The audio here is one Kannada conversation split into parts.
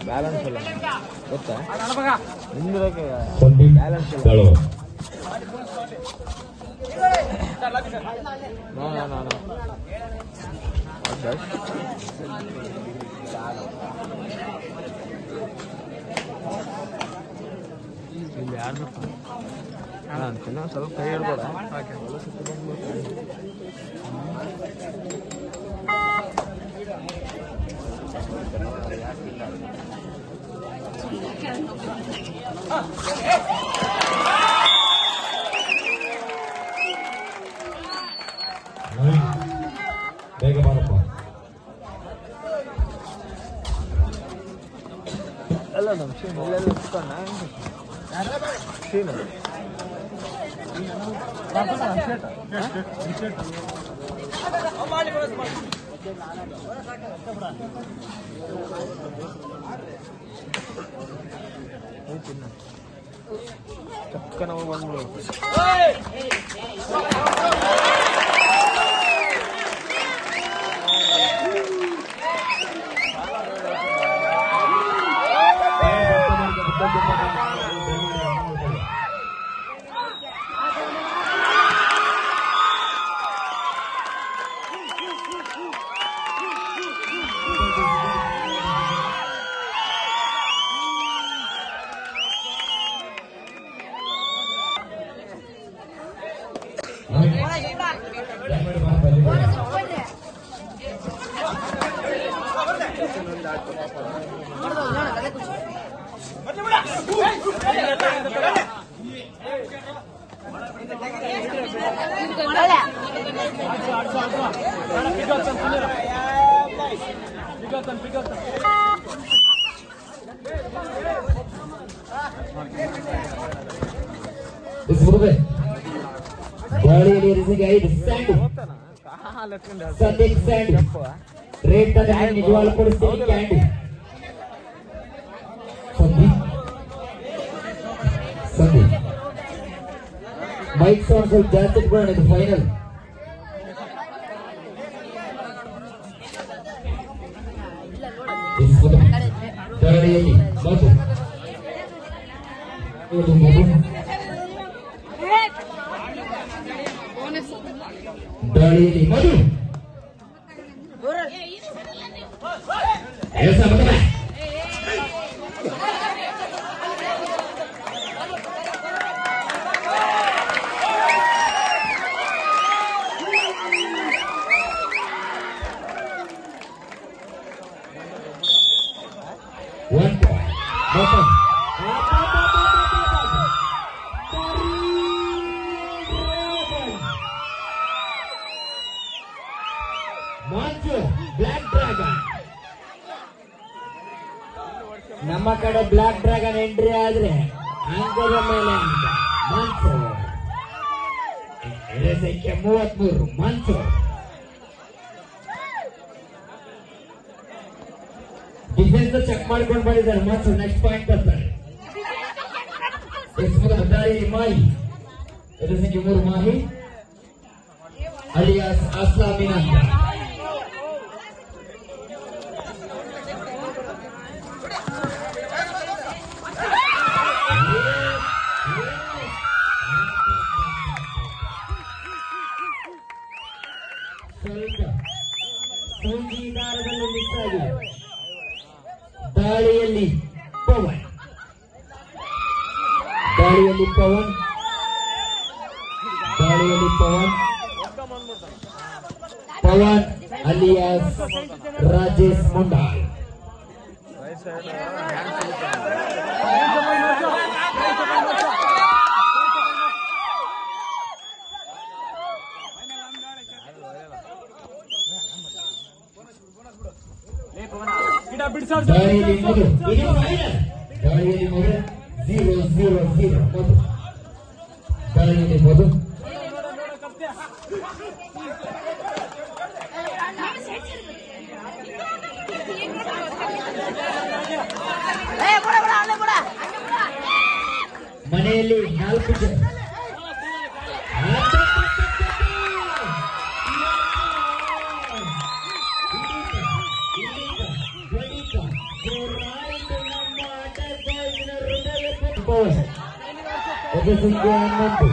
ಬ್ಯಾಲೆನ್ಸ್ ಇಲ್ಲ ಗೊತ್ತಾ ನಿಂದಿರಕ್ಕೆ ಬ್ಯಾಲೆನ್ಸ್ ಇಲ್ಲ. ಇಲ್ಲಿ ಯಾರ್ದಪ್ಪ ಅಂತೀನಿ ಸ್ವಲ್ಪ ಕೈ ಹಿಡ್ಬೇಡ. ಬೇಗ ಬಾರಪ್ಪ. ಅಲ್ಲ ನಮ್ಮ ಶೀನ್ ಇಲ್ಲೆಲ್ಲ ಇಟ್ಕೊಂಡ ಶೀನ್ ಚಕ್ಕನ ಬಂದ್ಬಿಡು. ನಿಜವಾಗ್ಲೂ ಕೊಡಿಸ್ತೀನಿ ಕ್ಯಾಂಡಿ ಸಂದೀಪ್ ಮೈಕ್ ಸೌಂಡ್ ಸ್ವಲ್ಪ ಜಾಸ್ತಿ ಇಟ್ಕೊಳ್ಳೋಣ. ಇದು ಫೈನಲ್. ದಾಳಿಯಲ್ಲಿ ಮಧು ದಾಳಿಯಲ್ಲಿ ಮಧು ಬ್ಲಾಕ್ ಡ್ರ್ಯಾಗನ್. ನಮ್ಮ ಕಡೆ ಬ್ಲಾಕ್ ಡ್ರ್ಯಾಗನ್ ಎಂಟ್ರಿ ಆದ್ರೆ ಅಂಕದ ಮೇಲೆ ಮನ್ಸೂರ್ ಸಂಖ್ಯೆ 33 ಮನ್ಸೂರ್. ಡಿಫೆನ್ಸ್ ಚೆಕ್ ಮಾಡ್ಕೊಂಡು ಬಂದಿದ್ದಾರೆ ಮನ್ಸೂರ್. ನೆಕ್ಸ್ಟ್ ಪಾಯಿಂಟ್ ಬರ್ತಾರೆ. ದಾಳಿ ಮಾಹಿ ಸಂಖ್ಯೆ 3 ಮಾಹಿ ಅಲಿಯಾಸ್ ಅಸ್ಲಾಮಿನ ಸಂಗೀತಾರದಲ್ಲಿ ಮಿಸ್ ಆಗಿದೆ. ದಾಳಿಯಲ್ಲಿ ಪವನ್ ಪವನ್ ಅಲಿಯಾಸ್ ರಾಜೇಶ್ ಮುಂಡಾಲ್. ದಾಳಿಯಲ್ಲಿ ಮಧು 0-0-0 ಮಧು. ದಾಳಿಯಲ್ಲಿ ಮಧು ಮನೆಯಲ್ಲಿ 4 ಜನ ಸಂಖ್ಯೆ 11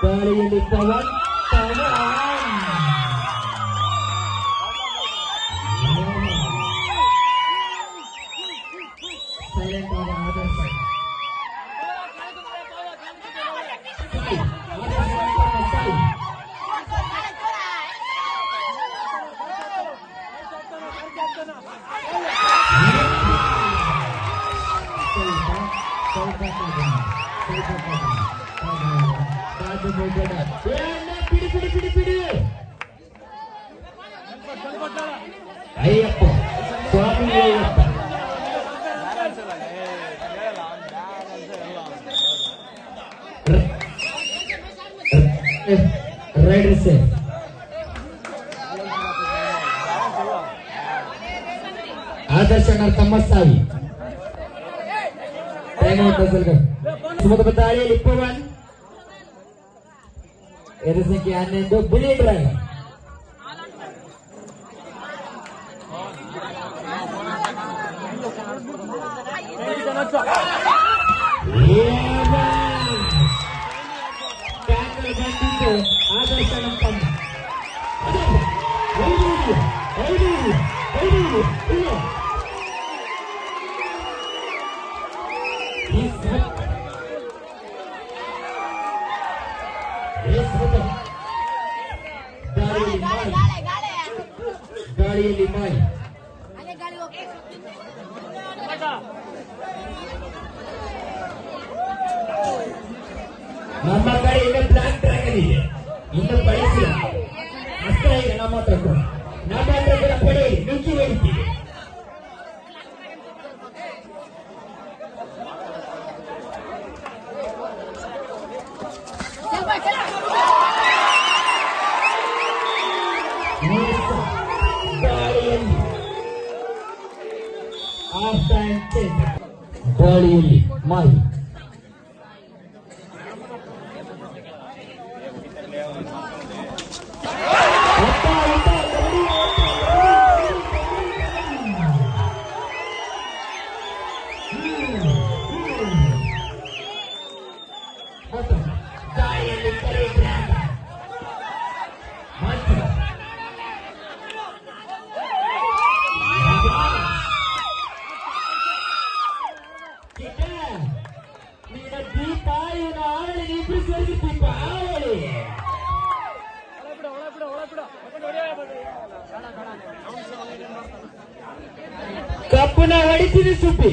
ಗಾಳಿಯಲ್ಲಿ ಪವನ್ ಸೈಲೆಂಟ್ ಆದ ಆದರ್ಶ ಬಿಡಿ ಅಯ್ಯಪ್ಪ ಸ್ವಾಮಿ ಅಯ್ಯಪ್ಪ ರೈಡರ್ ಸೇಫ್ ಆದರ್ಶನ ತಮ್ಮ ಸಾವಿ ಸುಮದ ದಾಳಿಯಲ್ಲಿ ಪವನ್ ಎದು ಸಂಖ್ಯೆ 11 ಬಿಳಿ ಡ್ರ್ಯಾಗನ್ ಆದರ್ಶನ ತಮ್ಮ ಗಾಳಿಯಲ್ಲಿ ಮಾಯಿ ನಮ್ಮ ಕಡೆ ಈಗ ಬ್ಲಾಕ್ ಡ್ರ್ಯಾಗನ್ ಇದೆ ಇನ್ನು ಬಳಸಿಲ್ಲ ಅಸ್ತ್ರ ಇದೆ ನಮ್ಮ ಹತ್ರ ಕೂಡ ಪಡೆ ನುಗ್ಗಿ ಹೊಡಿತೀವಿ ಗಾಳಿಯಲ್ಲಿ ಮಾಯಿ ಕಪ್ಪನ ಹೊಡಿತೀನಿ ಸುಬ್ಬಿ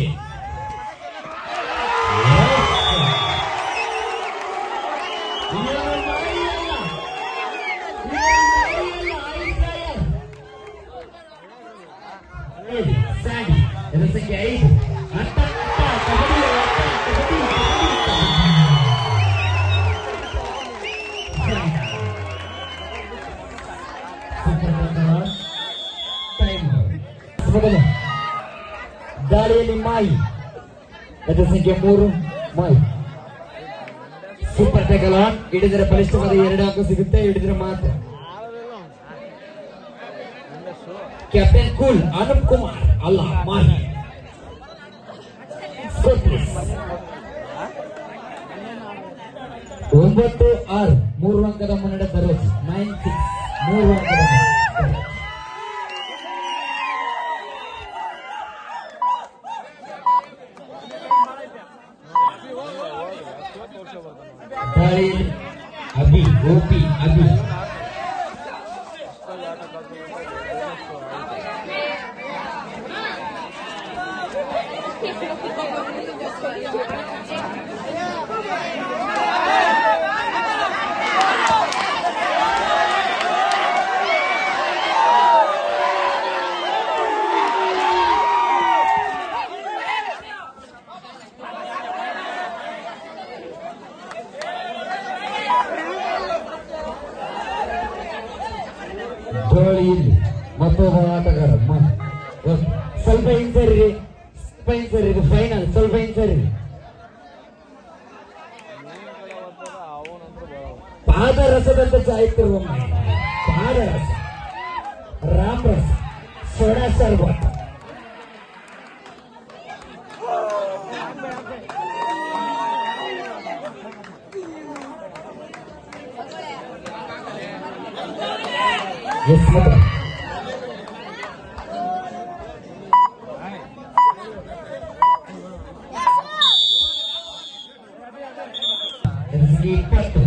ಸಂಖ್ಯೆ 5 ಗಾಳಿಯಲ್ಲಿ ಮಾಯಿ ಎದು ಸಂಖ್ಯೆ 3 ಮಾಯಿ ಸೂಪರ್ ಟೆಕಲ್ ಆನ್ ಹಿಡಿದರೆ ಬಲಿಷ್ಠವಾದ 2 ಅಂಕ ಸಿಗುತ್ತೆ ಹಿಡಿದ್ರೆ ಮಾತ್ರ ಕ್ಯಾಪ್ಟನ್ ಕೂಲ್ ಅನೂಪ್ ಕುಮಾರ್ ಅಲ್ಲ ಮಾಹಿ 9-6 3 ಅಂಕದ ಮುನ್ನಡೆ ದರೋಜ್ 9-6 3 ಅಂಕದ ಅಭಿ ಗೋಪಿ ಅಭಿ ಧೋಳಿಯಲ್ಲಿ ಮತ್ತೊಬ್ಬ ಆಟಗಾರ ಸ್ವಲ್ಪ ಹಿಂಸರಿ ಫೈನಲ್ ಸ್ವಲ್ಪ ಹಿಂಸರಿ ಪಾದರಸದಂತ ಸಾಹಿತ್ಯ ಪಾದರಸ ರಾಮರಸ ಸೋಡಾ ಸರ್ಬತ್ ಎಸ್ ಮಾತ್ರ ಎದುರಿಗೆ 20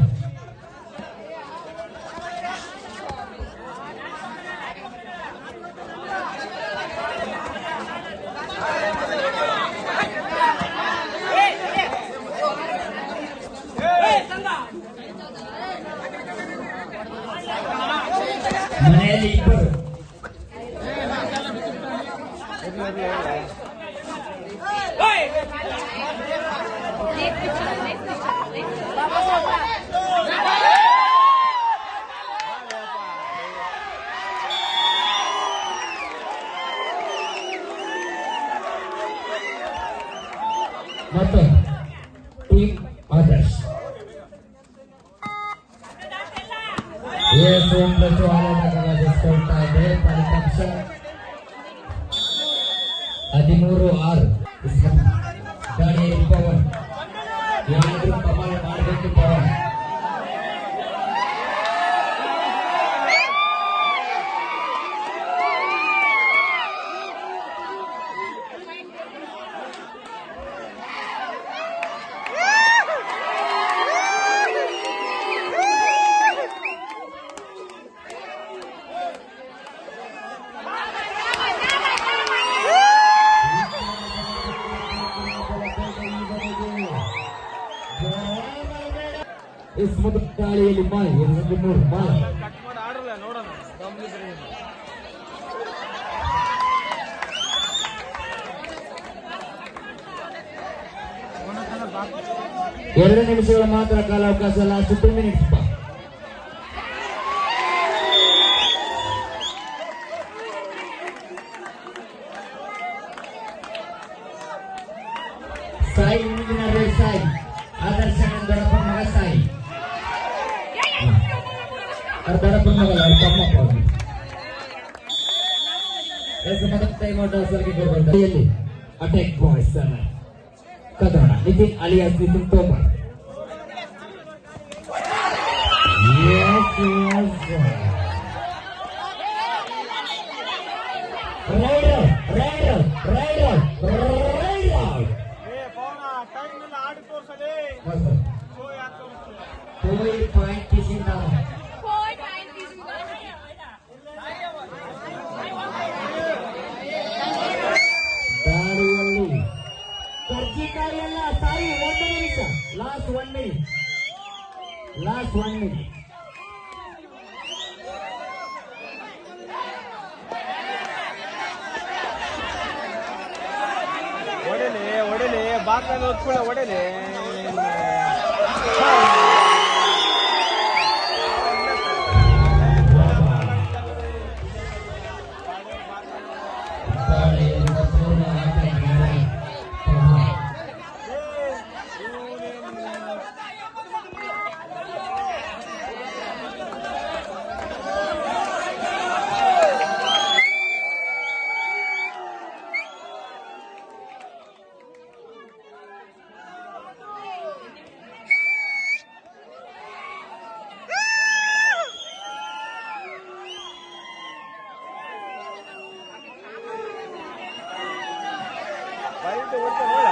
ಮನೆಯಲ್ಲಿ ಇಬ್ಬರು ಮತ್ತು ಟೀಮ್ ಆದರ್ಶ್ ಏಸೊಂದು ಆಲೋಚನೆಗೊಳ್ತಾ ಇದೆ. ಫಲಿತಾಂಶ 13-6. ಗಾಡಿಯಲ್ಲಿ ಪವನ್ ಏನಾದ್ರೂ ಕಮಾಲ್ ಮಾಡಬೇಕು ಪವನ್. इस मदद ಗಾಳಿಯಲ್ಲಿ ಮಾಯ್ 2-3 ಮಾಯ್ ಕಟ್ ಮಾಡಿ ಆಡ್ರಲ್ಲ ನೋಡೋಣ. ಎರಡು ನಿಮಿಷಗಳ ಮಾತ್ರ ಕಾಲಾವಕಾಶ. Last 2 minutes. ಸಾಯಿ ಮುಂದಿನ ರೇಸ್ ಸಾಯಿ ಆದರ್ಶ ದೊಡ್ಡಪ್ಪನ ಮಗ ಸಾಯಿ ದೊಡ್ಡಪ್ಪನ ಮಗಲ್ಲ ತಮ್ಮ ಟೈಮ್ ಔಟ್ ಅವಸರಕ್ಕೆ ಕೊಡಬಂದಲ್ಲಿ ಅಟ್ಯಾಕ್ ಬಾಯ್ಸ್ ಕದಡ Nitin alias Nitin Tomar. Raider raider raider raider time ಇಲ್ಲ ಆಡಿ ತೋರ್ಸಲೇ. ಪಾಯಿಂಟ್ ಕಿಸಿಂದ ಗಾಳಿಯಲ್ಲಿ ಕರ್ಜಿಕಾಯಿ ಎಲ್ಲ ಸಾಯಿ 1 ನಿಮಿಷ. Last 1 minute. Last 1 minute. ಹೊಡೆಲೆ ಹೊಡೆಲೆ ಬಾಕಲ್ಲಿ ಹೊತ್ಕೊಳ್ಳೆ ಹೊಡೆಲೆ. ಬೈಟ್ ಹೊಡ್ತಾ ನೋಡ.